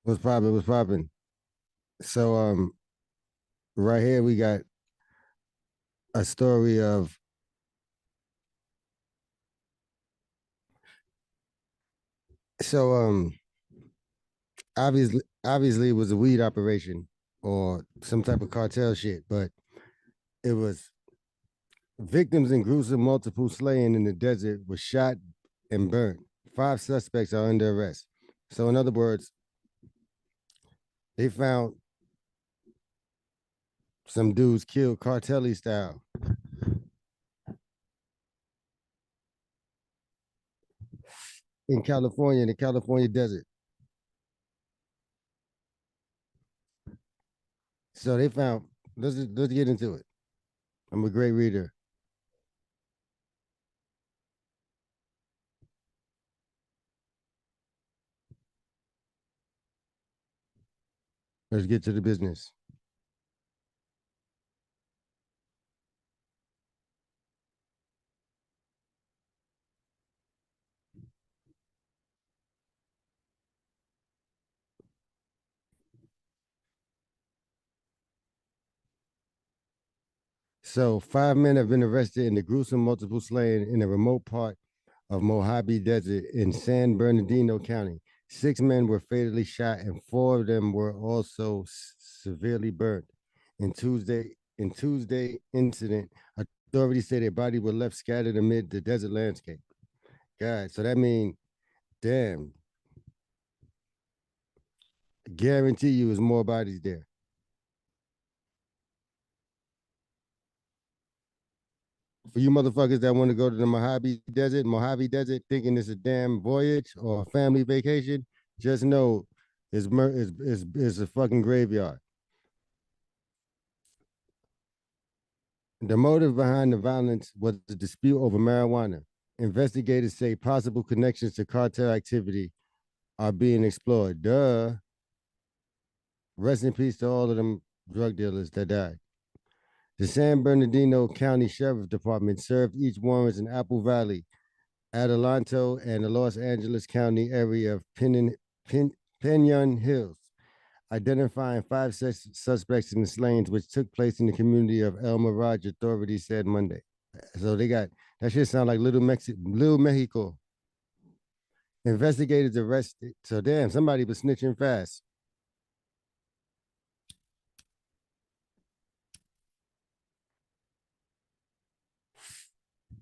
What's poppin'? What's poppin'? So right here we got a story of so obviously it was a weed operation or some type of cartel shit, but it was victims in gruesome multiple slaying in the desert were shot and burnt. Five suspects are under arrest. So in other words, they found some dudes killed cartel style in California, in the California desert. So they found let's get into it. I'm a great reader. Let's get to the business. So, five men have been arrested in the gruesome multiple slaying in a remote part of Mojave Desert in San Bernardino County. Six men were fatally shot, and four of them were also severely burnt. In Tuesday incident, authorities say their bodies were left scattered amid the desert landscape. God, so that means, damn, guarantee you, is more bodies there. For you motherfuckers that want to go to the Mojave Desert, thinking it's a damn voyage or a family vacation, just know it's a fucking graveyard. The motive behind the violence was a dispute over marijuana. Investigators say possible connections to cartel activity are being explored. Duh. Rest in peace to all of them drug dealers that died. The San Bernardino County Sheriff Department served each warrants in Apple Valley, Adelanto, and the Los Angeles County area of Pinon Hills, identifying five suspects in the slayings, which took place in the community of El Mirage, authorities said Monday. So they got that shit sound like Little Mexico. Investigators arrested. So damn, somebody was snitching fast.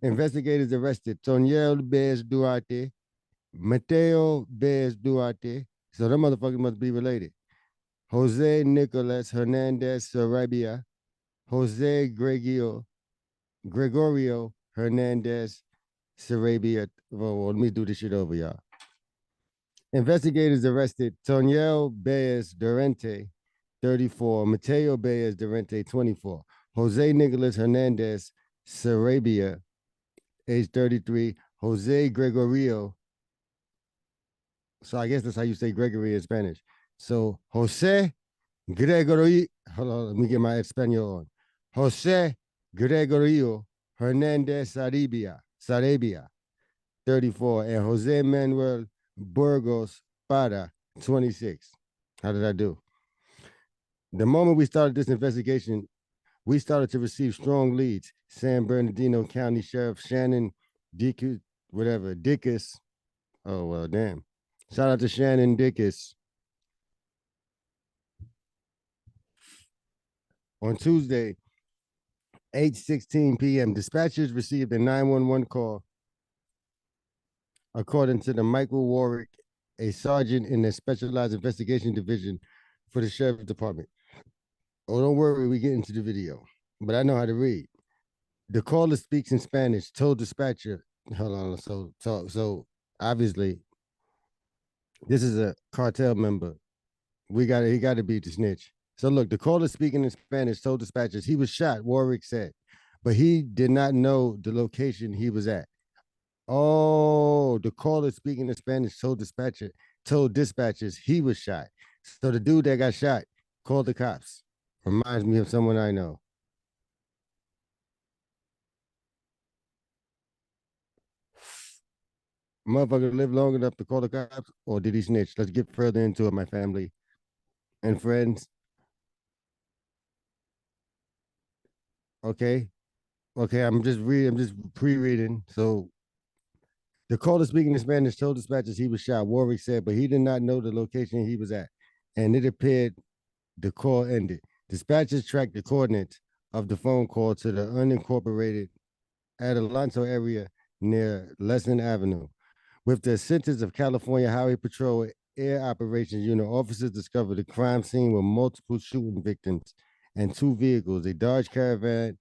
Investigators arrested Toniel Bez Duarte, Mateo Bez Duarte. So them motherfuckers must be related. Jose Nicolas Hernandez Sarabia, Jose Gregorio Hernandez Sarabia. Well, let me do this shit over, y'all. Investigators arrested Toniel Baez Durante, 34, Mateo Baez Durante, 24, Jose Nicolas Hernandez Sarabia, age 33, Jose Gregorio. So I guess that's how you say Gregory in Spanish. So Jose Gregorio, hold on, let me get my Espanol on. Jose Gregorio Hernandez Sarabia, 34, and Jose Manuel Burgos Para, 26. How did I do? The moment we started this investigation, we started to receive strong leads. San Bernardino County Sheriff Shannon Dickus, whatever, Dickus. Oh, well, damn. Shout out to Shannon Dickus. On Tuesday, 8:16 p.m., dispatchers received a 911 call, according to the Michael Warwick, a sergeant in the Specialized Investigation Division for the Sheriff's Department. Oh, don't worry, we get into the video, but I know how to read. The caller speaks in Spanish, told dispatcher, hold on, so obviously this is a cartel member. He gotta be the snitch. So look, the caller speaking in Spanish told dispatchers he was shot, Warwick said, but he did not know the location he was at. Oh, the caller speaking in Spanish told dispatchers he was shot. So the dude that got shot called the cops. Reminds me of someone I know. Motherfucker lived long enough to call the cops, or did he snitch? Let's get further into it, my family and friends. Okay. Okay, I'm just reading, I'm just pre-reading. So the caller speaking in Spanish told dispatchers he was shot, Warwick said, but he did not know the location he was at. And it appeared the call ended. Dispatchers tracked the coordinates of the phone call to the unincorporated Adelanto area near Lesson Avenue. With the assistance of California Highway Patrol Air Operations Unit, officers discovered a crime scene with multiple shooting victims and two vehicles, a Dodge Caravan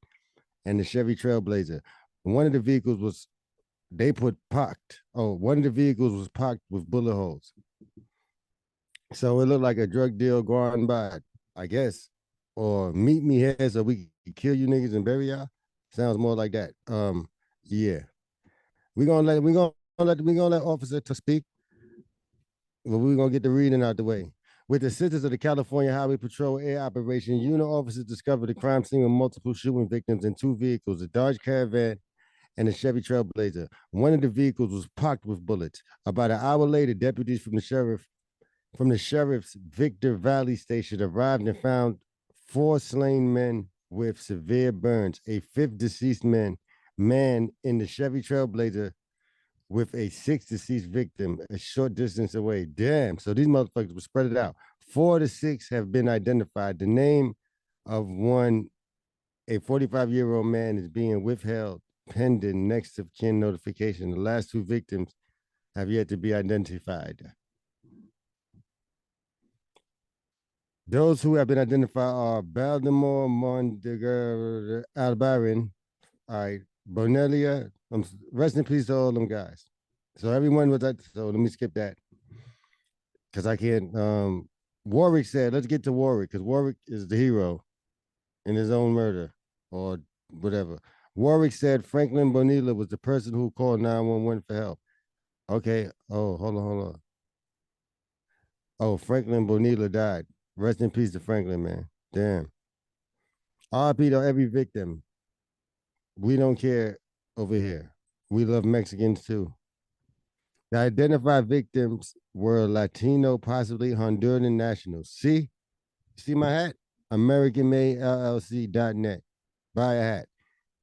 and a Chevy Trailblazer. One of the vehicles was they put parked. Oh, one of the vehicles was parked with bullet holes. So it looked like a drug deal going by, I guess. Or meet me here so we can kill you niggas and bury y'all. Sounds more like that. Yeah. We gonna let officer to speak, but we're gonna get the reading out the way. With the assistance of the California Highway Patrol Air Operation, unit officers discovered a crime scene with multiple shooting victims and two vehicles, a Dodge Caravan and a Chevy Trailblazer. One of the vehicles was packed with bullets. About an hour later, deputies from the sheriff's Victor Valley station arrived and found four slain men with severe burns. A fifth deceased man in the Chevy Trailblazer with a sixth deceased victim a short distance away. Damn. So these motherfuckers were spread it out. 4 to 6 have been identified. The name of one, a 45-year-old man, is being withheld pending next of kin notification. The last two victims have yet to be identified. Those who have been identified are Baltimore, Mondegar, Albarin, all right, Bonelia. Rest in peace to all them guys. So everyone was that. So let me skip that because I can't. Warwick said, let's get to Warwick because Warwick is the hero in his own murder or whatever. Warwick said Franklin Bonilla was the person who called 911 for help. Okay. Oh, hold on. Oh, Franklin Bonilla died. Rest in peace to Franklin, man. Damn. RP to every victim. We don't care over here. We love Mexicans too. The identified victims were Latino, possibly Honduran nationals. See my hat? American Made LLC.net. Buy a hat.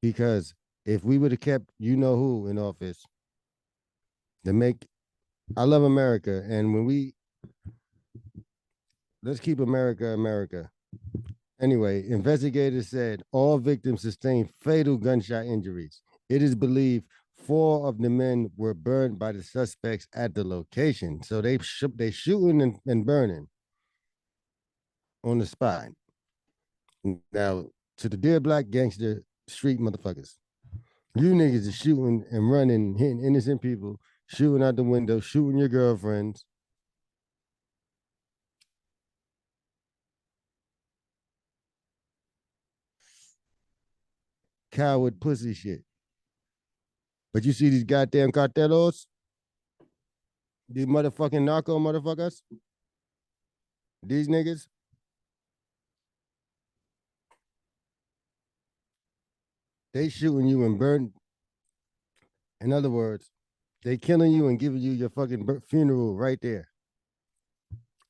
Because if we would have kept you know who in office to make, I love America. And when let's keep America, America. Anyway, investigators said all victims sustained fatal gunshot injuries. It is believed four of the men were burned by the suspects at the location. So they shooting and burning on the spot. Now, to the dear black gangster street motherfuckers, you niggas is shooting and running, hitting innocent people, shooting out the window, shooting your girlfriends. Coward pussy shit. But you see these goddamn cartelos, these motherfucking narco motherfuckers, these niggas, they shooting you and burn. In other words, they killing you and giving you your fucking funeral right there.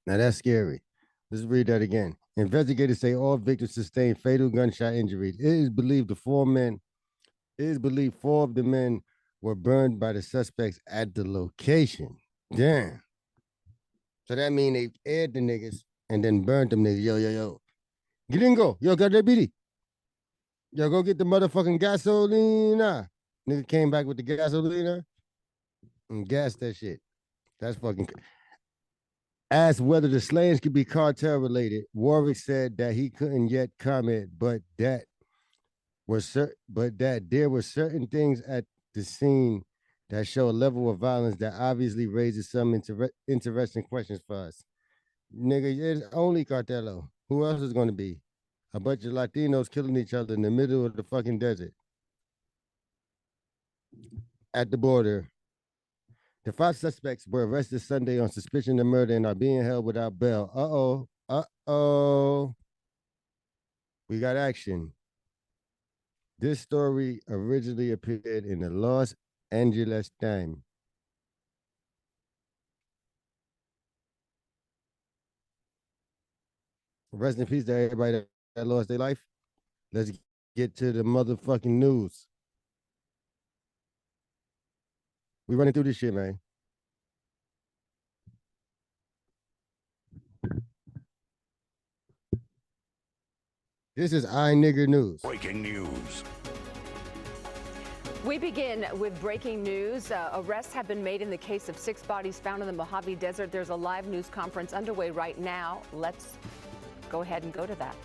Now that's scary. Let's read that again. Investigators say all victims sustained fatal gunshot injuries. It is believed four of the men were burned by the suspects at the location. Damn. So that means they aired the niggas and then burned them niggas. Yo. Gringo, yo, got that beady. Yo, go get the motherfucking gasolina. Nigga came back with the gasolina and gassed that shit. That's fucking. Asked whether the slayings could be cartel related, Warwick said that he couldn't yet comment, but that there were certain things at the scene that show a level of violence that obviously raises some interesting questions for us. Nigga, it's only Cartelo. Who else is going to be? A bunch of Latinos killing each other in the middle of the fucking desert at the border. The five suspects were arrested Sunday on suspicion of murder and are being held without bail. Uh oh. We got action. This story originally appeared in the Los Angeles Times. Rest in peace to everybody that lost their life. Let's get to the motherfucking news. We running through this shit, man. This is nigger news. Breaking news. We begin with breaking news. Arrests have been made in the case of 6 bodies found in the Mojave Desert. There's a live news conference underway right now. Let's go ahead and go to that.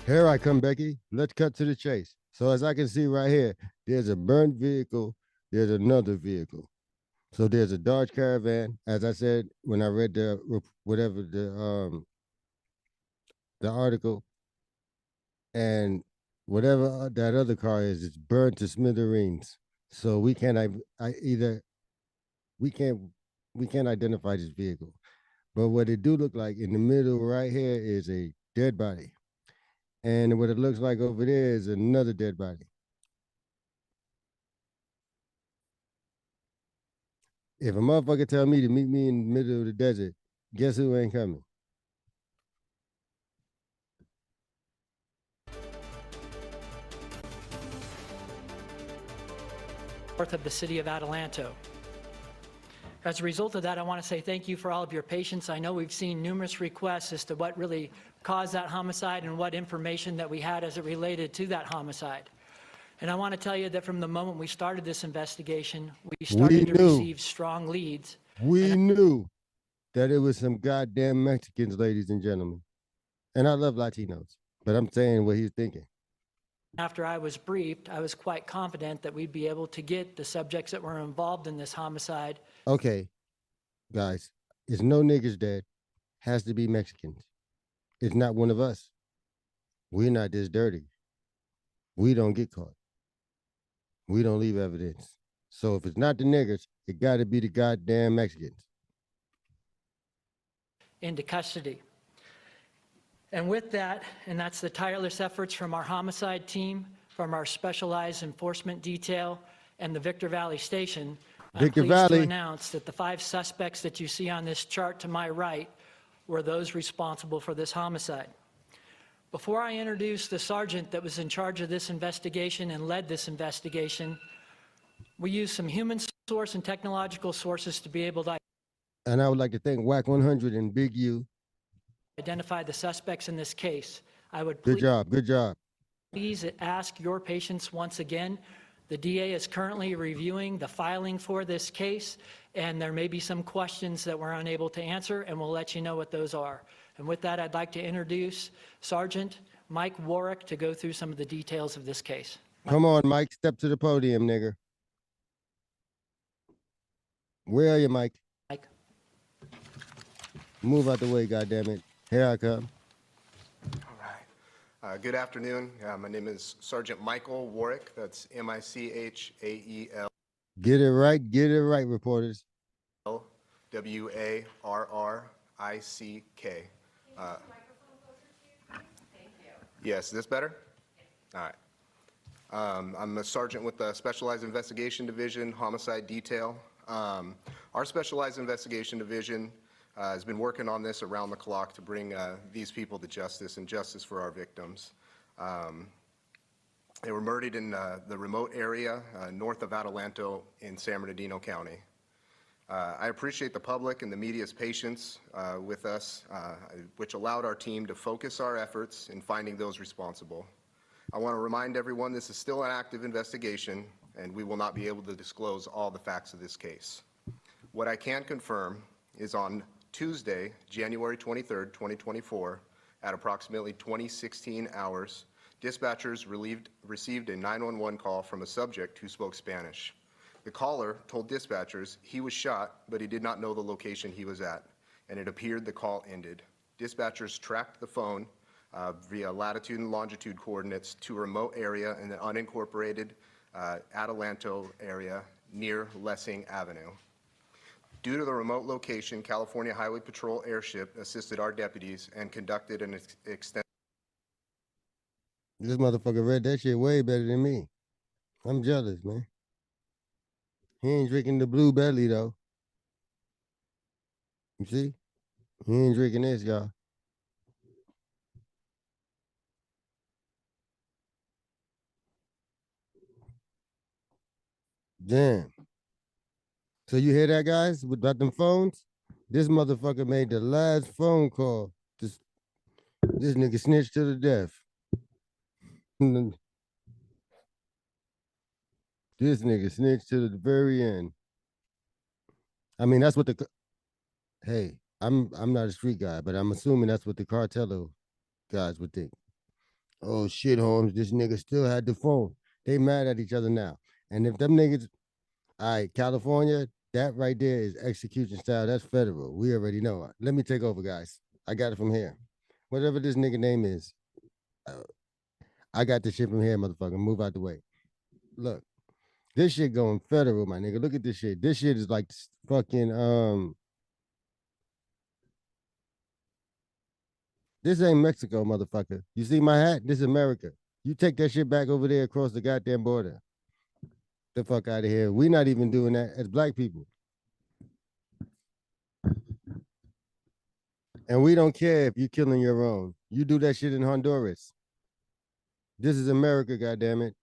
Here I come, Becky. Let's cut to the chase. So as I can see right here, there's a burnt vehicle. There's another vehicle. So there's a Dodge Caravan. As I said when I read the whatever the article, and whatever that other car is, it's burnt to smithereens. So we can't we can't identify this vehicle. But what it do look like in the middle right here is a dead body. And what it looks like over there is another dead body. If a motherfucker tell me to meet me in the middle of the desert, guess who ain't coming? North of the city of Adelanto. As a result of that, I want to say thank you for all of your patience. I know we've seen numerous requests as to what really caused that homicide and what information that we had as it related to that homicide. And I want to tell you that from the moment we started this investigation, we started to receive strong leads. We knew that it was some goddamn Mexicans, ladies and gentlemen. And I love Latinos, but I'm saying what he's thinking. After I was briefed, I was quite confident that we'd be able to get the subjects that were involved in this homicide. Okay, guys, it's no niggas dead. Has to be Mexicans. It's not one of us. We're not this dirty. We don't get caught. We don't leave evidence. So if it's not the niggers, it got to be the goddamn Mexicans. Into custody. And with that, and that's the tireless efforts from our homicide team, from our specialized enforcement detail, and the Victor Valley Station, I'm pleased to announce that the 5 suspects that you see on this chart to my right were those responsible for this homicide. Before I introduce the sergeant that was in charge of this investigation and led this investigation, we used some human source and technological sources to be able to. And I would like to thank WAC 100 and Big U. Identify the suspects in this case. I would good job. Please ask your patience once again. The DA is currently reviewing the filing for this case, and there may be some questions that we're unable to answer, and we'll let you know what those are. And with that, I'd like to introduce Sergeant Mike Warwick to go through some of the details of this case. Come on, Mike, step to the podium, nigger. Where are you, Mike? Mike. Move out the way, goddammit. Here I come. All right. Good afternoon. My name is Sergeant Michael Warwick. That's M-I-C-H-A-E-L. Get it right, reporters. W-A-R-R-I-C-K. Yes, is this better? All right. I'm a sergeant with the Specialized Investigation Division, Homicide Detail. Our Specialized Investigation Division has been working on this around the clock to bring these people to justice and justice for our victims. They were murdered in the remote area north of Adelanto in San Bernardino County. I appreciate the public and the media's patience with us, which allowed our team to focus our efforts in finding those responsible. I want to remind everyone this is still an active investigation, and we will not be able to disclose all the facts of this case. What I can confirm is on Tuesday, January 23rd, 2024, at approximately 2016 hours, dispatchers received a 911 call from a subject who spoke Spanish. The caller told dispatchers he was shot, but he did not know the location he was at, and it appeared the call ended. Dispatchers tracked the phone via latitude and longitude coordinates to a remote area in the unincorporated Adelanto area near Lessing Avenue. Due to the remote location, California Highway Patrol airship assisted our deputies and conducted an extensive. This motherfucker read that shit way better than me. I'm jealous, man. He ain't drinking the Blue Belly, though. You see? He ain't drinking this, y'all. Damn. So you hear that, guys? About them phones? This motherfucker made the last phone call. This nigga snitched to the death. This nigga snitched to the very end. I mean, that's what hey, I'm not a street guy, but I'm assuming that's what the cartel guys would think. Oh shit, Holmes, this nigga still had the phone. They mad at each other now. And if them niggas, all right, California, that right there is execution style. That's federal. We already know it. Let me take over, guys. I got it from here. Whatever this nigga name is, uh, I got this shit from here, motherfucker. Move out the way. Look, this shit going federal, my nigga. Look at this shit. This shit is like fucking This ain't Mexico, motherfucker. You see my hat? This is America. You take that shit back over there across the goddamn border. The fuck out of here. We not even doing that as black people. And we don't care if you're killing your own. You do that shit in Honduras. This is America, goddammit.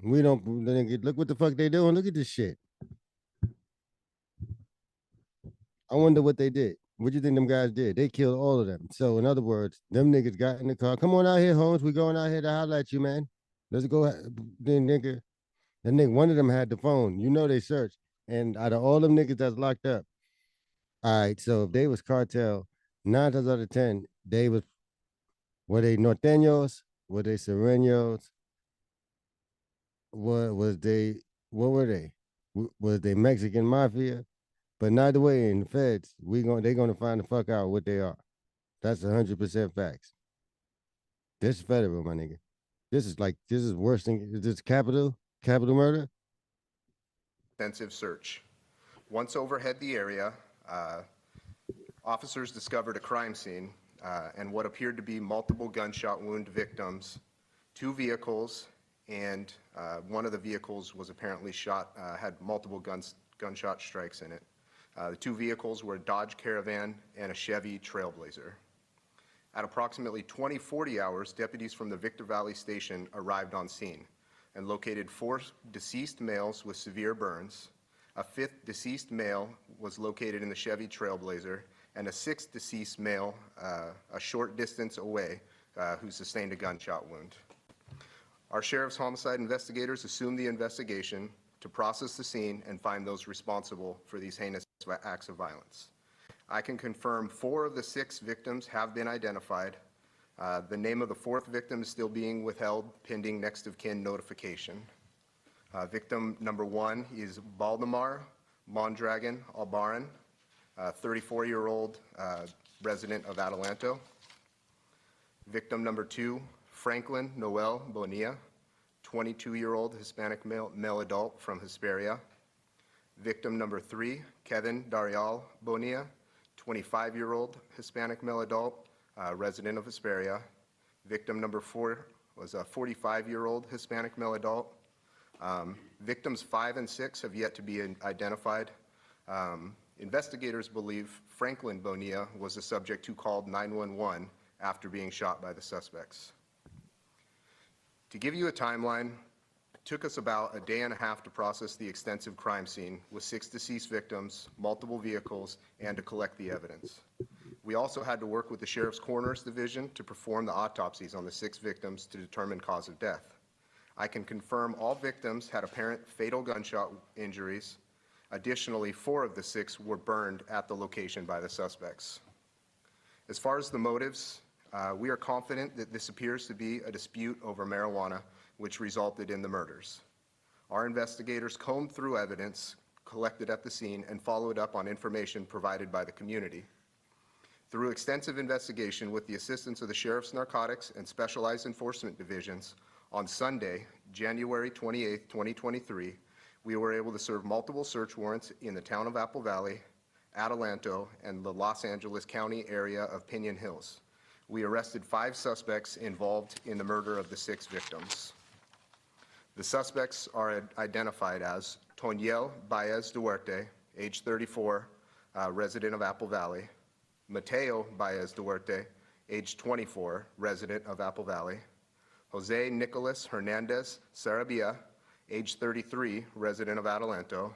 We don't look what the fuck they doing. Look at this shit. I wonder what they did. What do you think them guys did? They killed all of them. So in other words, them niggas got in the car. Come on out here, Holmes. We going out here to holler at you, man. Let's go. Then nigga. That nigga, one of them had the phone. You know they searched. And out of all them niggas that's locked up, all right, so if they was cartel, 9 times out of 10, were they norteños? Were they sereños? What was they, what were they? Was they Mexican mafia? But neither way, in the feds, they gonna find the fuck out what they are. That's 100% facts. This is federal, my nigga. This is worse than, is this capital murder? Extensive search. Once overhead the area, officers discovered a crime scene and what appeared to be multiple gunshot wound victims, 2 vehicles, and one of the vehicles was apparently had multiple gunshot strikes in it. The 2 vehicles were a Dodge Caravan and a Chevy Trailblazer. At approximately 20:40 hours, deputies from the Victor Valley Station arrived on scene and located 4 deceased males with severe burns. A 5th deceased male was located in the Chevy Trailblazer, and a 6th deceased male a short distance away who sustained a gunshot wound. Our sheriff's homicide investigators assumed the investigation to process the scene and find those responsible for these heinous acts of violence. I can confirm 4 of the 6 victims have been identified. The name of the 4th victim is still being withheld pending next of kin notification. Victim number 1 is Baldemar Mondragon Albaran, 34-year-old resident of Adelanto. Victim number 2, Franklin Noel Bonilla, 22-year-old Hispanic male adult from Hesperia. Victim number 3, Kevin Darial Bonilla, 25-year-old Hispanic male adult, resident of Hesperia. Victim number 4 was a 45-year-old Hispanic male adult. Victims 5 and 6 have yet to be identified. Investigators believe Franklin Bonilla was the subject who called 911 after being shot by the suspects. To give you a timeline, it took us about a day and a half to process the extensive crime scene with 6 deceased victims, multiple vehicles, and to collect the evidence. We also had to work with the Sheriff's Coroner's Division to perform the autopsies on the 6 victims to determine cause of death. I can confirm all victims had apparent fatal gunshot injuries. Additionally, 4 of the 6 were burned at the location by the suspects. As far as the motives, we are confident that this appears to be a dispute over marijuana, which resulted in the murders. Our investigators combed through evidence collected at the scene and followed up on information provided by the community. Through extensive investigation with the assistance of the Sheriff's Narcotics and Specialized Enforcement Divisions, on Sunday, January 28, 2023, we were able to serve multiple search warrants in the town of Apple Valley, Adelanto, and the Los Angeles County area of Pinon Hills. We arrested 5 suspects involved in the murder of the 6 victims. The suspects are identified as Toniel Baez Duarte, age 34, resident of Apple Valley; Mateo Baez Duarte, age 24, resident of Apple Valley; Jose Nicolas Hernandez Sarabia, age 33, resident of Adelanto;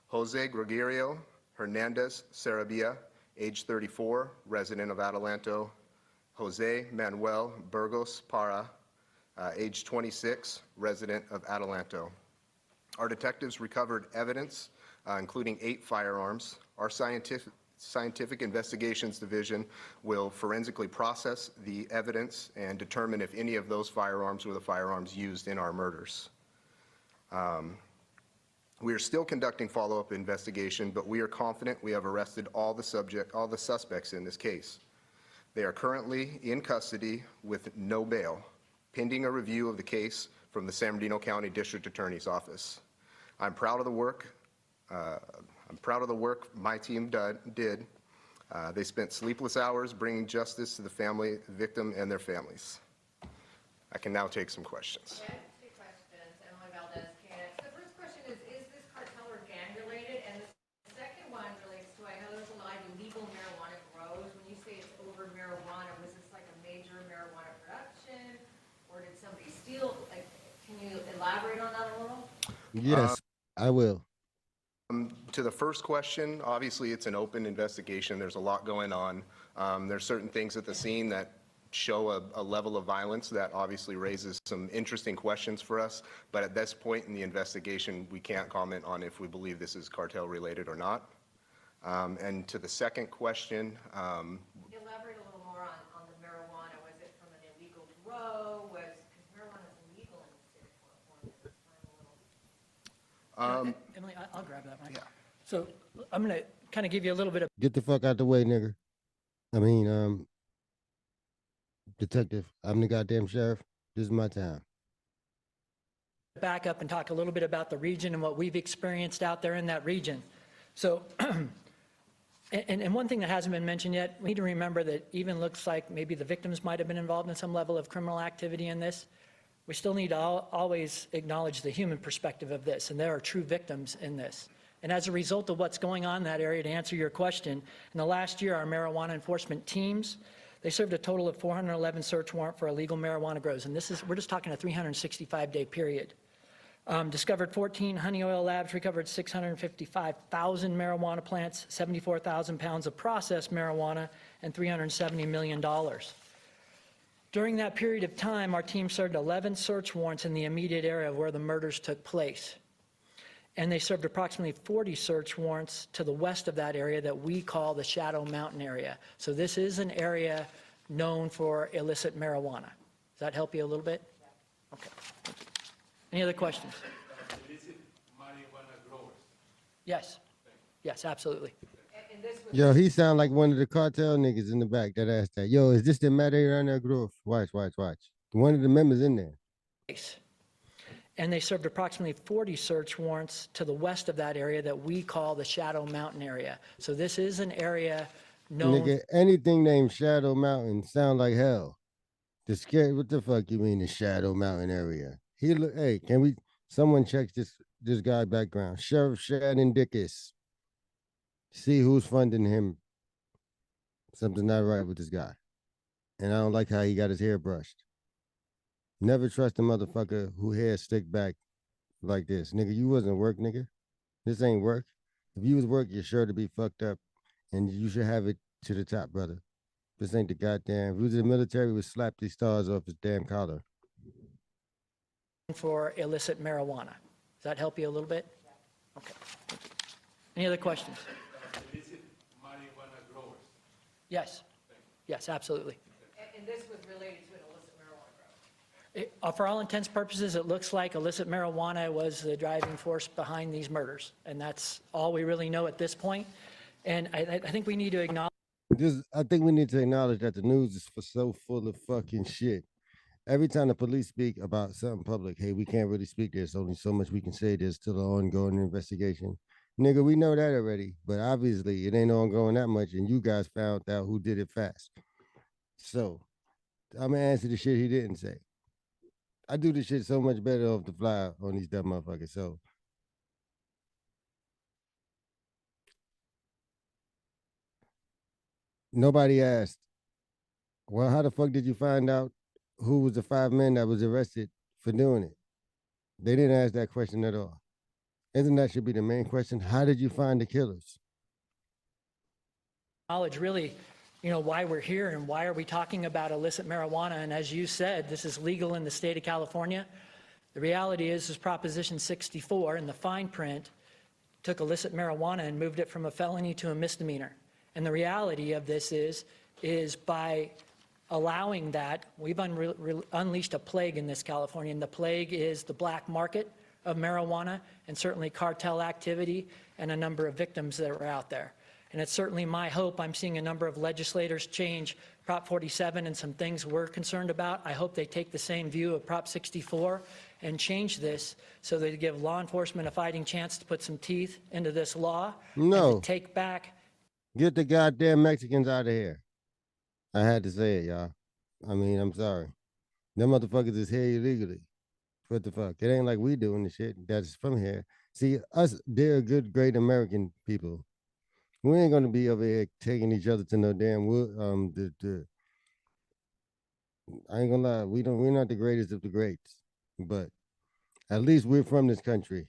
Jose Gregorio Hernandez Sarabia, age 34, resident of Adelanto; Jose Manuel Burgos Para, age 26, resident of Adelanto. Our detectives recovered evidence, including 8 firearms. Our Scientific Investigations Division will forensically process the evidence and determine if any of those firearms were the firearms used in our murders. We are still conducting follow-up investigation, but we are confident we have arrested all the suspects in this case. They are currently in custody with no bail, pending a review of the case from the San Bernardino County District Attorney's Office. I'm proud of the work my team did. They spent sleepless hours bringing justice to the victim and their families. I can now take some questions. Yeah, I have 2 questions. Emily Valdez, Canada. The first question is this cartel or gang related? And the second one relates to, I know there's a lot of illegal marijuana grows. When you say it's over marijuana, was this like a major marijuana production? Or did somebody steal? Like, can you elaborate on that a little? Yes, I will. To the first question, obviously it's an open investigation. There's a lot going on. There's certain things at the scene that show a level of violence that obviously raises some interesting questions for us. But at this point in the investigation, we can't comment on if we believe this is cartel related or not. And to the second question, Elaborate a little more on the marijuana. Was it from an illegal grow? Because marijuana is illegal in the state of California. Explain a little. Emily, I'll grab that mic. Yeah. So I'm going to kind of give you a little bit of Get the fuck out the way, nigga. I mean, detective. I'm the goddamn sheriff. This is my town. back up and talk a little bit about the region and what we've experienced out there in that region. So, and one thing that hasn't been mentioned yet, we need to remember that even looks like maybe the victims might have been involved in some level of criminal activity in this. We still need to always acknowledge the human perspective of this, and there are true victims in this. And as a result of what's going on in that area, to answer your question, in the last year, our marijuana enforcement teams, they served a total of 411 search warrant for illegal marijuana grows. And this is, we're just talking a 365-day period. Discovered 14 honey oil labs, recovered 655,000 marijuana plants, 74,000 pounds of processed marijuana, and $370 million. During that period of time, our team served 11 search warrants in the immediate area where the murders took place. And they served approximately 40 search warrants to the west of that area that we call the Shadow Mountain area. So this is an area known for illicit marijuana. Does that help you a little bit? Okay. Any other questions? Illicit marijuana growers. Yes. Yes, absolutely. And this was Yo, he sound like one of the cartel niggas in the back that asked that. Yo, is this the Marijuana Grove? Watch. One of the members in there. And they served approximately 40 search warrants to the west of that area that we call the Shadow Mountain area. So this is an area known. Nigga, anything named Shadow Mountain sound like hell. The scary, what the fuck you mean the Shadow Mountain area? He look, hey, can we, someone check this guy background. Sheriff Shannon Dickus. See who's funding him. Something's not right with this guy. And I don't like how he got his hair brushed. Never trust a motherfucker who hair stick back like this. Nigga, you wasn't work, nigga. This ain't work. If you was work, you're sure to be fucked up. And you should have it to the top, brother. This ain't the goddamn. If he was in the military, we would slap these stars off his damn collar. For illicit marijuana. Does that help you a little bit? Okay. Any other questions? Illicit marijuana growers. Yes. Yes, absolutely. and this was related to an illicit marijuana grow. For all intents and purposes, it looks like illicit marijuana was the driving force behind these murders. And that's all we really know at this point. And I think we need to acknowledge. I think we need to acknowledge that the news is so full of fucking shit. Every time the police speak about something public, hey, we can't really speak. There's only so much we can say. There's still an ongoing investigation. Nigga, we know that already. But obviously, it ain't ongoing that much. And you guys found out who did it fast. So, I'm going to answer the shit he didn't say. I do this shit so much better off the fly on these dumb motherfuckers. So, nobody asked, well, how the fuck did you find out who was the 5 men that was arrested for doing it? They didn't ask that question at all. Isn't that should be the main question? How did you find the killers? Knowledge really, why we're here and why are we talking about illicit marijuana. And as you said, this is legal in the state of California. The reality is Proposition 64 in the fine print took illicit marijuana and moved it from a felony to a misdemeanor. And the reality of this is by allowing that, we've unleashed a plague in this California, and the plague is the black market of marijuana and certainly cartel activity and a number of victims that are out there. And it's certainly my hope. I'm seeing a number of legislators change Prop 47 and some things we're concerned about. I hope they take the same view of Prop 64 and change this so they give law enforcement a fighting chance to put some teeth into this law and No. to take back. Get the goddamn Mexicans out of here. I had to say it, y'all. I mean, I'm sorry. Them motherfuckers is here illegally. What the fuck? It ain't like we doing the shit that's from here. See, us, they're good, great American people. We ain't gonna be over here taking each other to no damn wood. I ain't gonna lie, we're not the greatest of the greats, but at least we're from this country.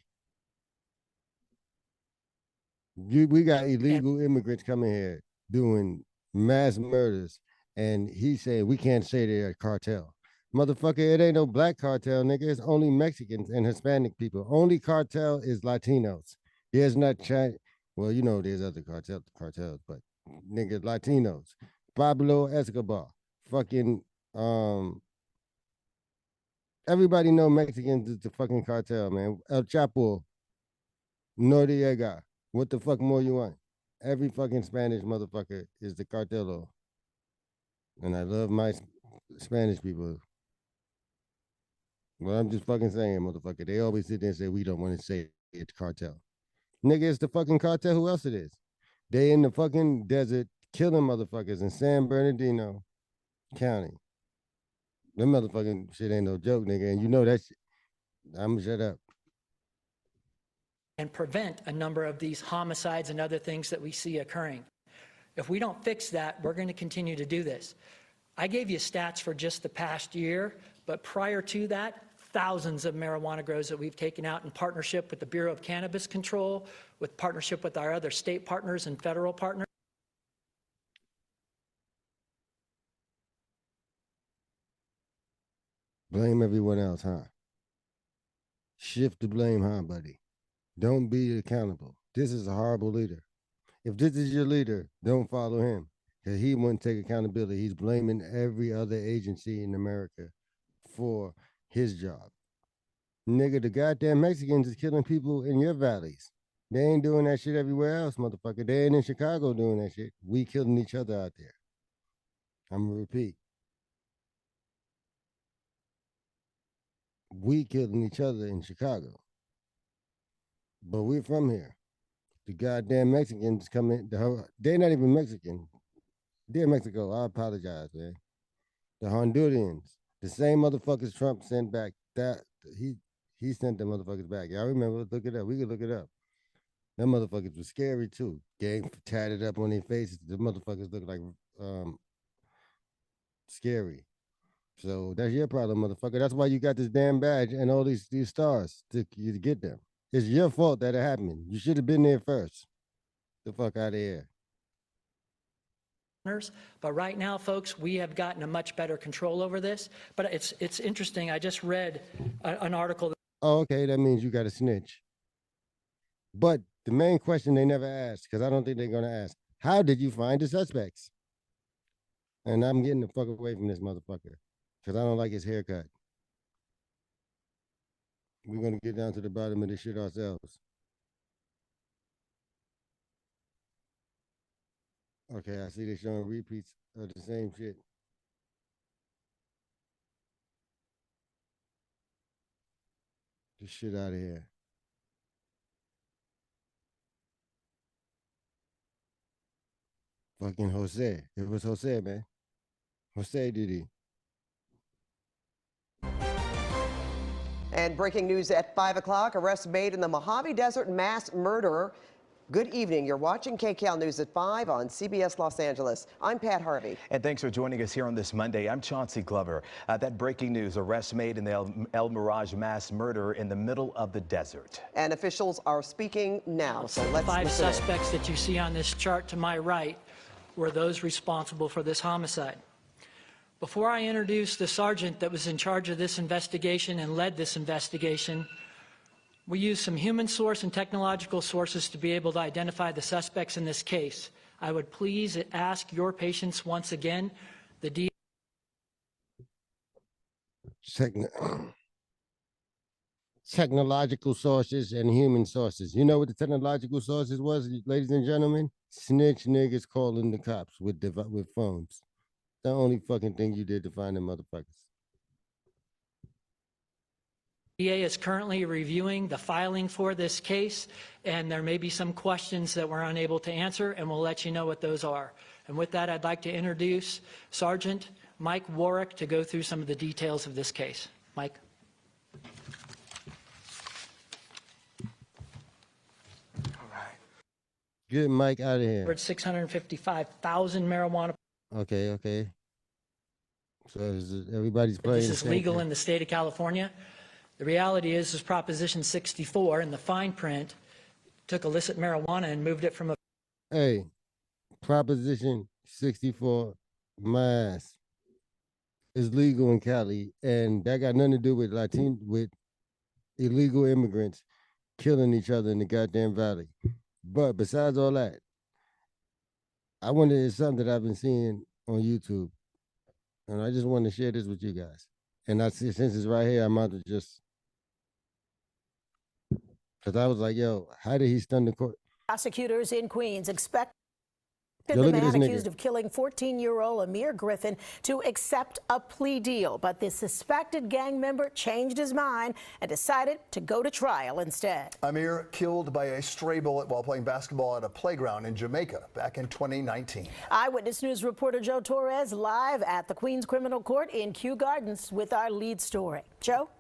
We got illegal immigrants coming here doing mass murders, and he said we can't say they're a cartel. Motherfucker, it ain't no black cartel, nigga. It's only Mexicans and Hispanic people. Only cartel is Latinos. There's not China. Well, there's other cartels, but nigga, Latinos. Pablo Escobar. Fucking everybody know Mexicans is the fucking cartel, man. El Chapo, Noriega. What the fuck more you want? Every fucking Spanish motherfucker is the cartelo. And I love my Spanish people. Well, I'm just fucking saying, motherfucker. They always sit there and say, we don't want to say it's cartel. Nigga, it's the fucking cartel. Who else it is? They in the fucking desert killing motherfuckers in San Bernardino County. Them motherfucking shit ain't no joke, nigga. And you know that shit. I'ma shut up. And prevent a number of these homicides and other things that we see occurring. If we don't fix that, we're going to continue to do this. I gave you stats for just the past year, but prior to that, thousands of marijuana grows that we've taken out in partnership with the Bureau of Cannabis Control, with partnership with our other state partners and federal partners. Blame everyone else, huh? Shift the blame, huh, buddy? Don't be accountable. This is a horrible leader. If this is your leader, don't follow him, because he wouldn't take accountability. He's blaming every other agency in America for his job. Nigga, the goddamn Mexicans is killing people in your valleys. They ain't doing that shit everywhere else, motherfucker. They ain't in Chicago doing that shit. We killing each other out there. I'm gonna repeat. We killing each other in Chicago. But we're from here. The goddamn Mexicans come in. They're not even Mexican. They're Mexico. I apologize, man. The Hondurans, the same motherfuckers Trump sent back. That he sent the motherfuckers back. Y'all remember? Look it up. We could look it up. Them motherfuckers were scary too. Gang tatted up on their faces. The motherfuckers look like scary. So that's your problem, motherfucker. That's why you got this damn badge and all these stars to get them. It's your fault that it happened. You should have been there first. The fuck out of here. But right now, folks, we have gotten a much better control over this. But it's interesting. I just read an article. Oh, okay. That means you got to snitch. But the main question they never asked, because I don't think they're going to ask, how did you find the suspects? And I'm getting the fuck away from this motherfucker, because I don't like his haircut. We're going to get down to the bottom of this shit ourselves. Okay, I see they're showing repeats of the same shit. Get shit out of here. Fucking Jose. It was Jose, man. Jose did he. And breaking news at 5 o'clock, arrest made in the Mojave Desert mass murder. Good evening. You're watching KCAL News at 5 on CBS Los Angeles. I'm Pat Harvey. And thanks for joining us here on this Monday. I'm Chauncey Glover. That breaking news: arrest made in the El Mirage mass murder in the middle of the desert. And officials are speaking now, so let's Five listen in. suspects that you see on this chart to my right were those responsible for this homicide. Before I introduce the sergeant that was in charge of this investigation and led this investigation, we used some human source and technological sources to be able to identify the suspects in this case. I would please ask your patience once again. The Technological sources and human sources. You know what the technological sources was, ladies and gentlemen? Snitch niggas calling the cops with phones. The only fucking thing you did to find them motherfuckers. DA is currently reviewing the filing for this case, and there may be some questions that we're unable to answer, and we'll let you know what those are. And with that, I'd like to introduce Sergeant Mike Warwick to go through some of the details of this case. Mike. Get Mike out of here. We're at 655,000 marijuana. Okay. So everybody's playing. This is legal in the state of California. The reality is Proposition 64 in the fine print took illicit marijuana and moved it from a... Hey, Proposition 64, my ass, is legal in Cali, and that got nothing to do with with illegal immigrants killing each other in the goddamn valley. But besides all that, I wonder, it's something that I've been seeing on YouTube, and I just want to share this with you guys. And I see, since it's right here, I'm about to just, because I was like, yo, how did he stun the court? Prosecutors in Queens expect Yo, the look at man this accused nigga. of killing 14-year-old Amir Griffin to accept a plea deal. But the suspected gang member changed his mind and decided to go to trial instead. Amir killed by a stray bullet while playing basketball at a playground in Jamaica back in 2019. Eyewitness News reporter Joe Torres live at the Queens Criminal Court in Kew Gardens with our lead story. Joe?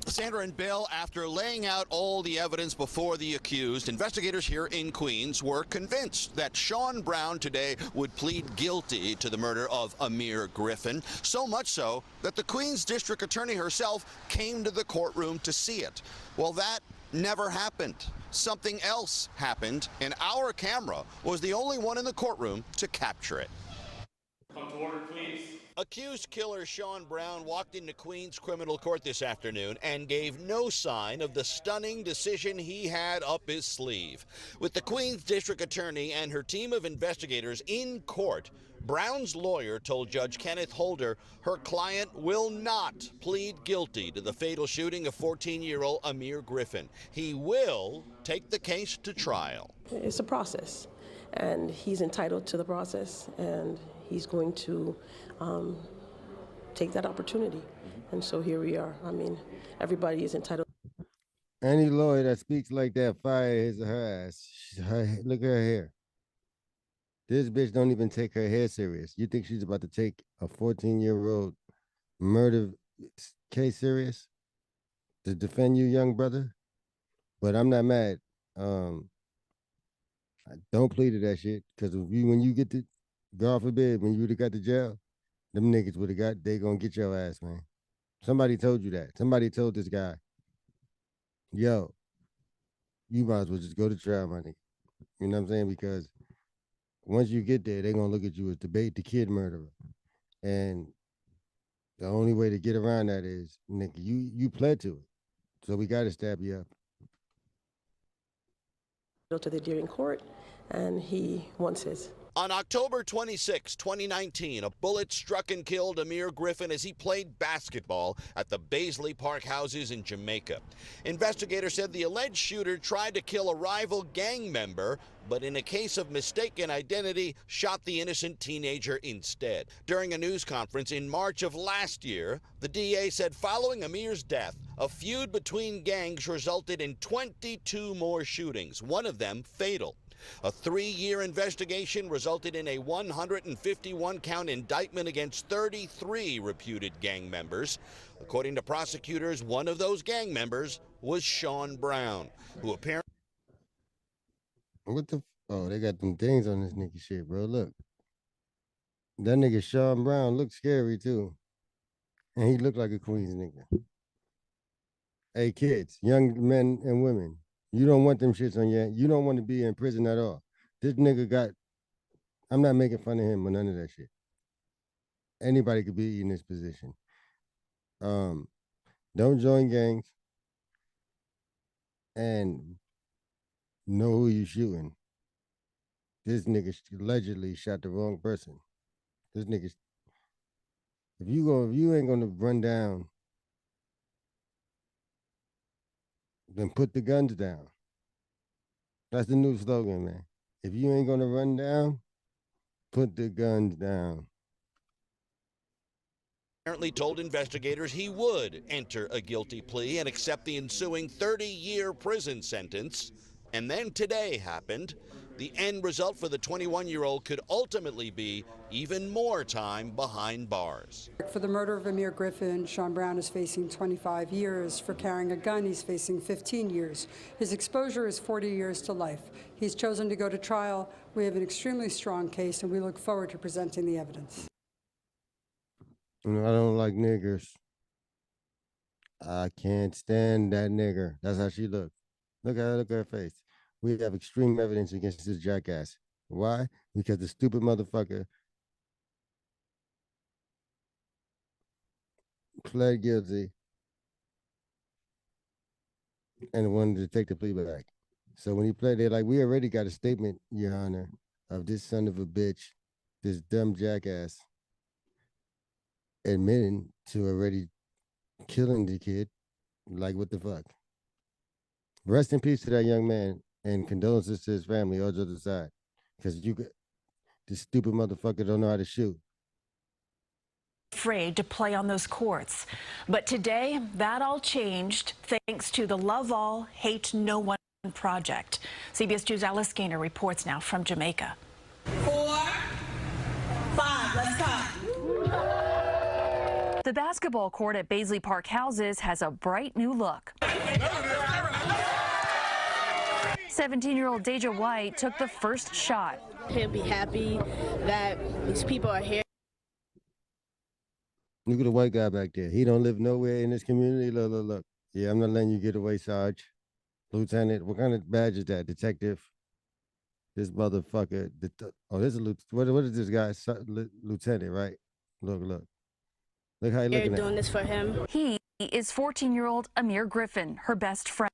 Sandra and Bill, after laying out all the evidence before the accused, investigators here in Queens were convinced that Sean Brown today would plead guilty to the murder of Amir Griffin, so much so that the Queens District Attorney herself came to the courtroom to see it. Well, that never happened. Something else happened, and our camera was the only one in the courtroom to capture it. Come to order, please. Accused killer Sean Brown walked into Queens Criminal Court this afternoon and gave no sign of the stunning decision he had up his sleeve. With the Queens District Attorney and her team of investigators in court, Brown's lawyer told Judge Kenneth Holder her client will not plead guilty to the fatal shooting of 14-year-old Amir Griffin. He will take the case to trial. It's a process, and he's entitled to the process, and he's going to take that opportunity. And so here we are. I mean, everybody is entitled. Any lawyer that speaks like that, fire his or her ass. Look at her hair. This bitch don't even take her hair serious. You think she's about to take a 14-year-old murder case serious to defend you, young brother? But I'm not mad. Don't plead to that shit, because when you get to, God forbid, when you would have got to jail, them niggas would have they gonna get your ass, man. Somebody told you that. Somebody told this guy, yo, you might as well just go to trial, my nigga. You know what I'm saying? Because once you get there, they're gonna look at you as the kid murderer. And the only way to get around that is, nigga, you pled to it. So we gotta stab you up. To the Deering Court, and he wants his. On October 26, 2019, a bullet struck and killed Amir Griffin as he played basketball at the Baisley Park houses in Jamaica. Investigators said the alleged shooter tried to kill a rival gang member, but in a case of mistaken identity, shot the innocent teenager instead. During a news conference in March of last year, the DA said following Amir's death, a feud between gangs resulted in 22 more shootings, one of them fatal. A 3-year investigation resulted in a 151-count indictment against 33 reputed gang members. According to prosecutors, one of those gang members was Sean Brown, who apparently... What the? Oh, they got them things on this nigga shit, bro. Look, that nigga Sean Brown looks scary too, and he looked like a Queens nigga. Hey, kids, young men and women, you don't want them shits on you. You don't want to be in prison at all. This nigga got. I'm not making fun of him or none of that shit. Anybody could be in this position. Um, don't join gangs and know who you shooting. This nigga allegedly shot the wrong person. This nigga, if you ain't gonna run down, then put the guns down. That's the new slogan, man. If you ain't gonna run down, put the guns down. Apparently told investigators he would enter a guilty plea and accept the ensuing 30-year prison sentence. And then today happened. The end result for the 21-year-old could ultimately be even more time behind bars. For the murder of Amir Griffin, Sean Brown is facing 25 years. For carrying a gun, he's facing 15 years. His exposure is 40 years to life. He's chosen to go to trial. We have an extremely strong case, and we look forward to presenting the evidence. You know, I don't like niggers. I can't stand that nigger. That's how she looked. Look at her face. We have extreme evidence against this jackass. Why? Because the stupid motherfucker pled guilty and wanted to take the plea back. So when he pled, they're like, we already got a statement, Your Honor, of this son of a bitch, this dumb jackass, admitting to already killing the kid. Like, what the fuck? Rest in peace to that young man and condolences to his family, all jokes aside. Because this stupid motherfucker don't know how to shoot. Afraid to play on those courts. But today, that all changed thanks to the Love All, Hate No One project. CBS 2's Alice Gaynor reports now from Jamaica. 4, 5, let's talk. The basketball court at Baisley Park Houses has a bright new look. 17-year-old Deja White took the first shot. He'll be happy that these people are here. Look at the white guy back there. He don't live nowhere in this community. Look, look, look. Yeah, I'm not letting you get away, Sarge. Lieutenant, what kind of badge is that? Detective? This motherfucker. Oh, this is what is this guy? Lieutenant, right? Look, look. Look how he looking at. Doing this for him. He is 14-year-old Amir Griffin, her best friend.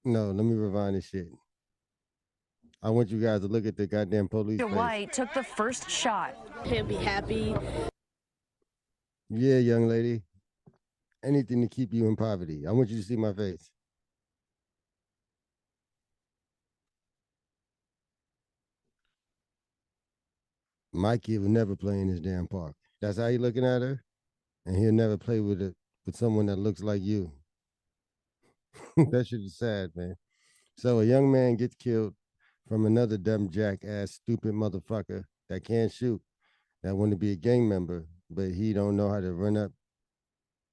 No, let me rewind this shit. I want you guys to look at the goddamn police face. White took the first shot. He'll be happy. Yeah, young lady. Anything to keep you in poverty. I want you to see my face. My kid would never play in this damn park. That's how you looking at her? And he'll never play with someone that looks like you. That shit is sad, man. So a young man gets killed from another dumb jackass, stupid motherfucker that can't shoot, that want to be a gang member, but he don't know how to run up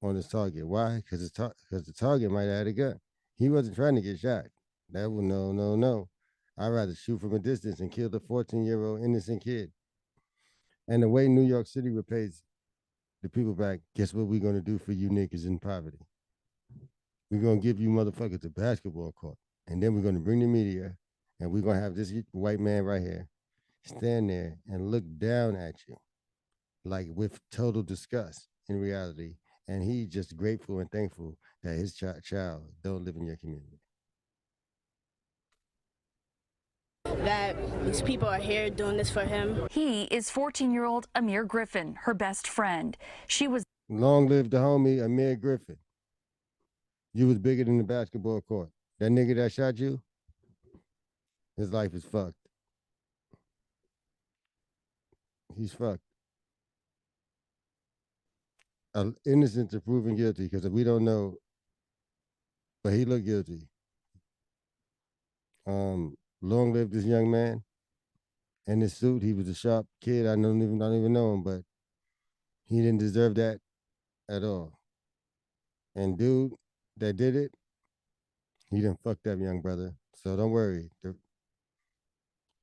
on his target. Why? Because the target might have had a gun. He wasn't trying to get shot. That would no. I'd rather shoot from a distance and kill the 14-year-old innocent kid. And the way New York City repays the people back, guess what we're gonna do for you niggas in poverty? We're gonna give you motherfuckers a basketball court, and then we're gonna bring the media, and we're gonna have this white man right here stand there and look down at you, like with total disgust in reality, and he's just grateful and thankful that his child don't live in your community. That these people are here doing this for him. He is 14-year-old Amir Griffin, her best friend. She was. Long live the homie Amir Griffin. You was bigger than the basketball court. That nigga that shot you, his life is fucked. He's fucked. Innocent to proven guilty, because if we don't know, but he looked guilty. Long live this young man in his suit. He was a sharp kid. I don't even know him, but he didn't deserve that at all. And dude that did it, he done fucked up, young brother. So don't worry.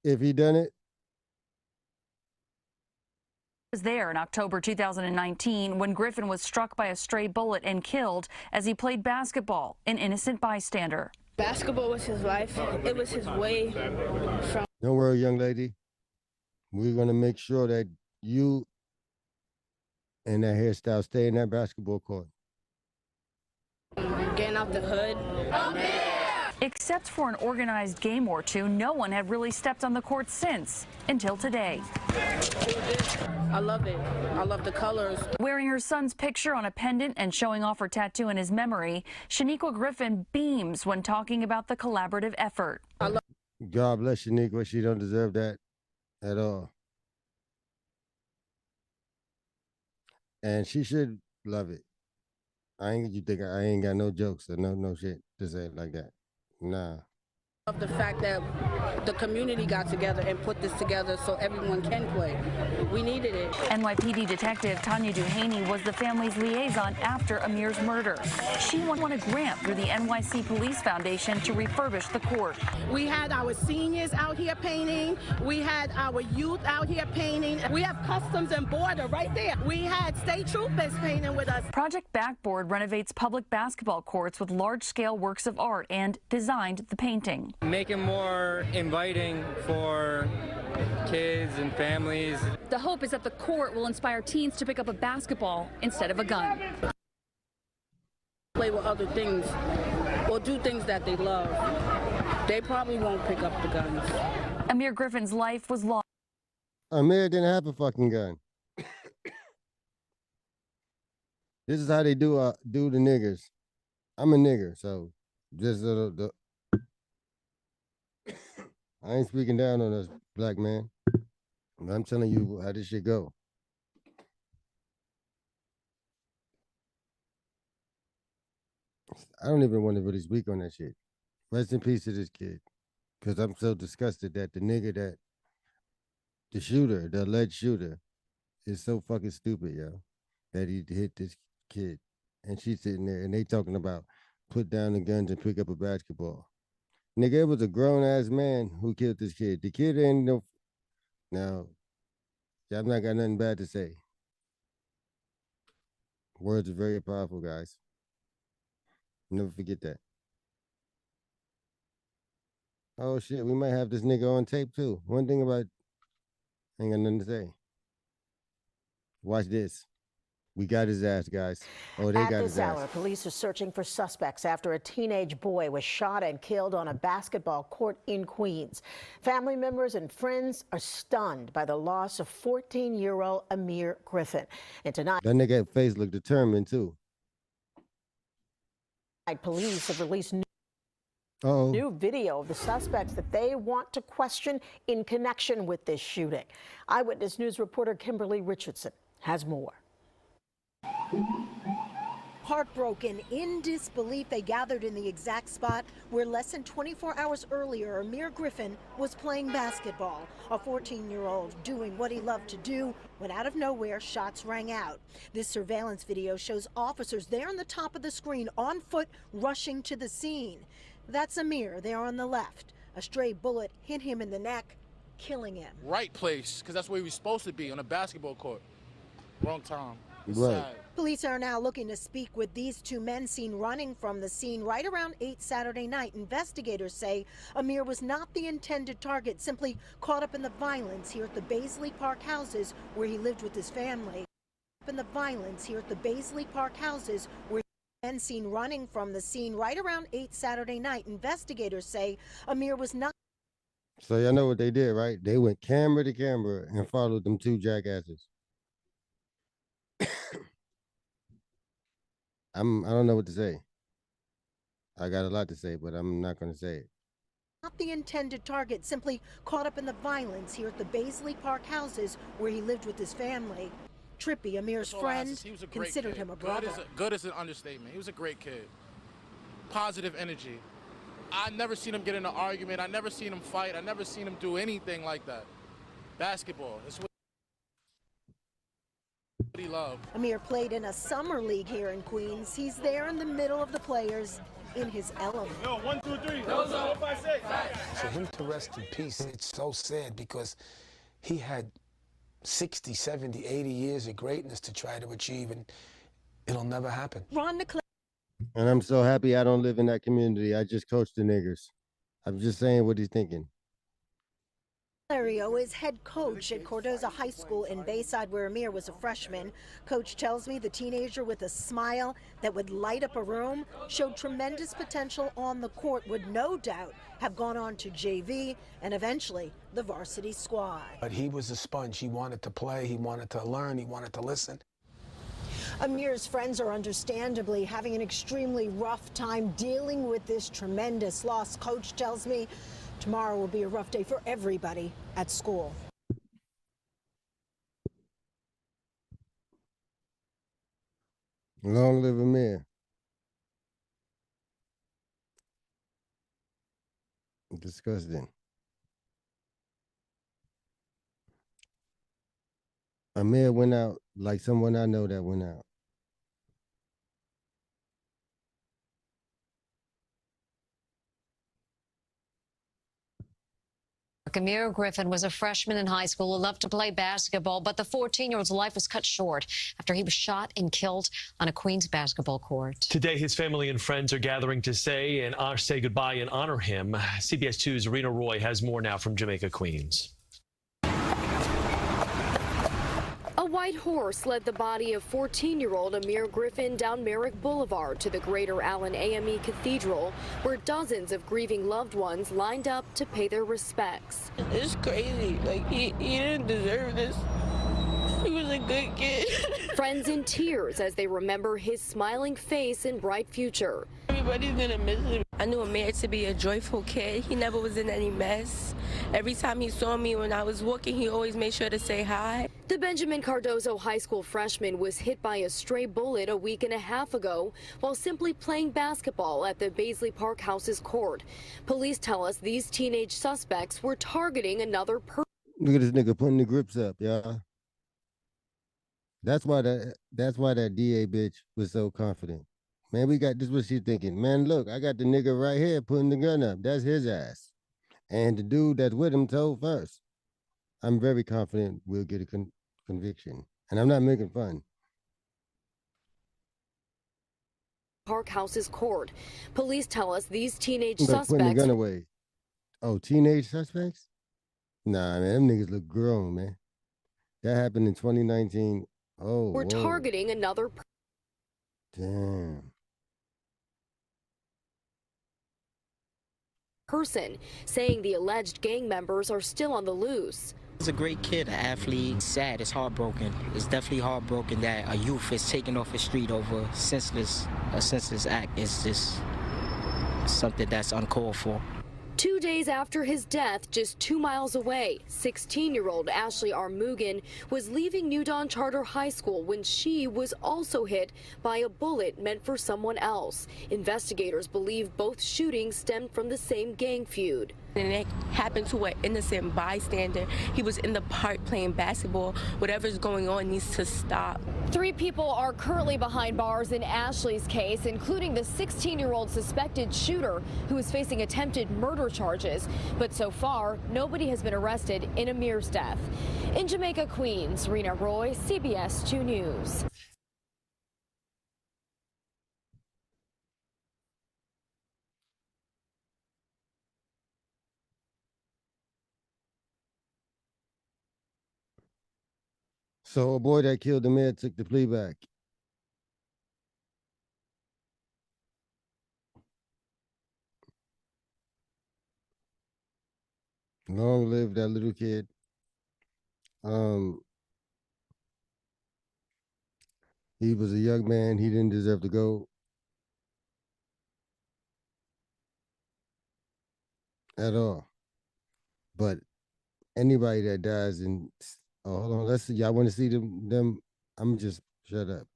if he done it. Was there in October 2019 when Griffin was struck by a stray bullet and killed as he played basketball, an innocent bystander. Basketball was his life. It was his way from Don't worry, young lady. We're going to make sure that you and that hairstyle stay in that basketball court. getting out the hood. Except for an organized game or two, no one had really stepped on the court since, until today. I love it. I love the colors. Wearing her son's picture on a pendant and showing off her tattoo in his memory, Shaniqua Griffin beams when talking about the collaborative effort. God bless Shaniqua. She don't deserve that at all. And she should love it. You think I ain't got no jokes or no shit to say like that. Nah. Of the fact that the community got together and put this together so everyone can play. We needed it. NYPD detective Tanya Duhaney was the family's liaison after Amir's murder. She won a grant through the NYC Police Foundation to refurbish the court. We had our seniors out here painting. We had our youth out here painting. We have Customs and Border right there. We had state troopers painting with us. Project Backboard renovates public basketball courts with large-scale works of art and designed the painting. Make it more inviting for kids and families. The hope is that the court will inspire teens to pick up a basketball instead of a gun. Play with other things or do things that they love. They probably won't pick up the guns. Amir Griffin's life was lost. Amir didn't have a fucking gun. This is how they do the niggers. I'm a nigger, so just I ain't speaking down on us, black man. I'm telling you how this shit go. I don't even want to really speak on that shit. Rest in peace to this kid. Because I'm so disgusted that the nigga that, the shooter, the alleged shooter, is so fucking stupid, yo, that he hit this kid. And she's sitting there and they talking about put down the guns and pick up a basketball. Nigga, it was a grown-ass man who killed this kid. The kid ain't no... Now, I've not got nothing bad to say. Words are very powerful, guys. Never forget that. Oh, shit, we might have this nigga on tape, too. One thing about... Ain't got nothing to say. Watch this. We got his ass, guys. Oh, they got his ass. At this hour, police are searching for suspects after a teenage boy was shot and killed on a basketball court in Queens. Family members and friends are stunned by the loss of 14-year-old Amir Griffin. And tonight, that nigga face looked determined, too. Police have released new video of the suspects that they want to question in connection with this shooting. Eyewitness News reporter Kimberly Richardson has more. Heartbroken, in disbelief, they gathered in the exact spot where less than 24 hours earlier, Amir Griffin was playing basketball. A 14-year-old doing what he loved to do when out of nowhere, shots rang out. This surveillance video shows officers there on the top of the screen on foot rushing to the scene. That's Amir there on the left. A stray bullet hit him in the neck, killing him. Right place, because that's where he was supposed to be, on a basketball court. Wrong time. Right. Police are now looking to speak with these two men seen running from the scene right around 8 Saturday night. Investigators say Amir was not the intended target, simply caught up in the violence here at the Baisley Park houses where he lived with his family. In the violence here at the Baisley Park houses where men seen running from the scene right around 8 Saturday night. Investigators say Amir was not. So y'all know what they did, right? They went camera to camera and followed them two jackasses. I don't know what to say. I got a lot to say, but I'm not going to say it. Not the intended target, simply caught up in the violence here at the Baisley Park houses where he lived with his family. Trippy, Amir's friend, considered him a brother. Good is an understatement. He was a great kid. Positive energy. I never seen him get in an argument. I never seen him fight. I never seen him do anything like that. Basketball. That's what he loved. Amir played in a summer league here in Queens. He's there in the middle of the players. in his element. No, 1, 2, 3. Those are 1, 5, 6. For him to rest in peace, it's so sad because he had 60, 70, 80 years of greatness to try to achieve, and it'll never happen. Ron McClellan. And I'm so happy I don't live in that community. I just coach the niggers. I'm just saying what he's thinking. Lario is head coach at Cardozo High School in Bayside, where Amir was a freshman. Coach tells me the teenager with a smile that would light up a room showed tremendous potential on the court, would no doubt have gone on to JV and eventually the varsity squad. But he was a sponge. He wanted to play, he wanted to learn, he wanted to listen. Amir's friends are understandably having an extremely rough time dealing with this tremendous loss. Coach tells me tomorrow will be a rough day for everybody at school. Long live Amir. Disgusting. Amir went out like someone I know that went out. Amir Griffin was a freshman in high school who loved to play basketball, but the 14-year-old's life was cut short after he was shot and killed on a Queens basketball court. Today, his family and friends are gathering to say goodbye and honor him. CBS 2's Rena Roy has more now from Jamaica, Queens. A white horse led the body of 14-year-old Amir Griffin down Merrick Boulevard to the Greater Allen AME Cathedral, where dozens of grieving loved ones lined up to pay their respects. It's crazy. Like, he didn't deserve this. He was a good kid. Friends in tears as they remember his smiling face and bright future. Everybody's gonna miss him. I knew Amir to be a joyful kid. He never was in any mess. Every time he saw me when I was walking, he always made sure to say hi. The Benjamin Cardozo High School freshman was hit by a stray bullet a week and a half ago while simply playing basketball at the Baisley Park House's court. Police tell us these teenage suspects were targeting another person. Look at this nigga putting the grips up, y'all. That's why that DA bitch was so confident. Man, we got this. What she thinking? Man, look, I got the nigga right here putting the gun up. That's his ass. And the dude that's with him told first. I'm very confident we'll get a conviction. And I'm not making fun. Park House's court. Police tell us these teenage Look, suspects. putting the gun away. Oh, teenage suspects? Nah, man, them niggas look grown, man. That happened in 2019. Oh, We're targeting another damn. person, saying the alleged gang members are still on the loose. He's a great kid, an athlete. Sad, it's heartbroken. It's definitely heartbroken that a youth is taken off the street over a senseless act. It's just something that's uncalled for. 2 days after his death, just 2 miles away, 16-year-old Ashley Armugan was leaving New Dawn Charter High School when she was also hit by a bullet meant for someone else. Investigators believe both shootings stemmed from the same gang feud. And it happened to an innocent bystander. He was in the park playing basketball. Whatever's going on needs to stop. 3 people are currently behind bars in Ashley's case, including the 16-year-old suspected shooter who is facing attempted murder charges. But so far, nobody has been arrested in Amir's death. In Jamaica, Queens, Rena Roy, CBS 2 News. So a boy that killed the man took the plea back. Long live that little kid. He was a young man. He didn't deserve to go at all. But anybody that dies in, oh, hold on, let's see. Y'all want to see them? I'm just shut up.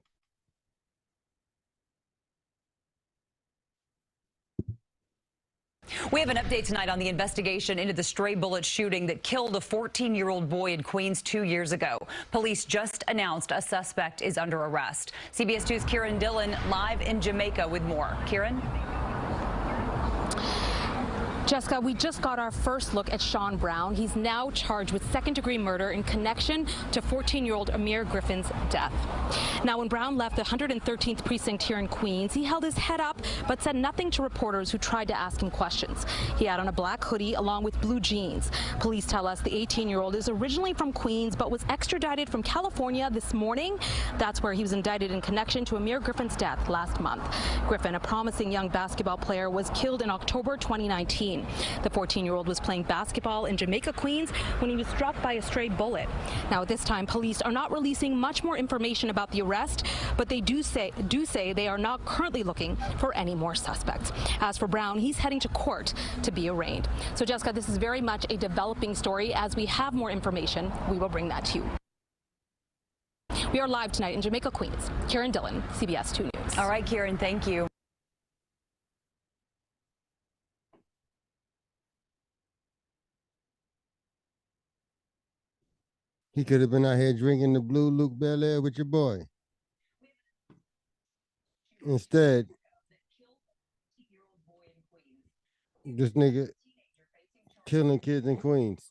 We have an update tonight on the investigation into the stray bullet shooting that killed a 14-year-old boy in Queens 2 years ago. Police just announced a suspect is under arrest. CBS 2's Kieran Dillon live in Jamaica with more. Kieran? Jessica, we just got our first look at Sean Brown. He's now charged with second-degree murder in connection to 14-year-old Amir Griffin's death. Now, when Brown left the 113th precinct here in Queens, he held his head up but said nothing to reporters who tried to ask him questions. He had on a black hoodie along with blue jeans. Police tell us the 18-year-old is originally from Queens but was extradited from California this morning. That's where he was indicted in connection to Amir Griffin's death last month. Griffin, a promising young basketball player, was killed in October 2019. The 14-year-old was playing basketball in Jamaica, Queens, when he was struck by a stray bullet. Now, at this time, police are not releasing much more information about the arrest, but they do say they are not currently looking for any more suspects. As for Brown, he's heading to court to be arraigned. So, Jessica, this is very much a developing story. As we have more information, we will bring that to you. We are live tonight in Jamaica, Queens. Karen Dillon, CBS 2 News. All right, Karen, thank you. He could have been out here drinking the blue Luke Belair with your boy. Instead, this nigga killing kids in Queens.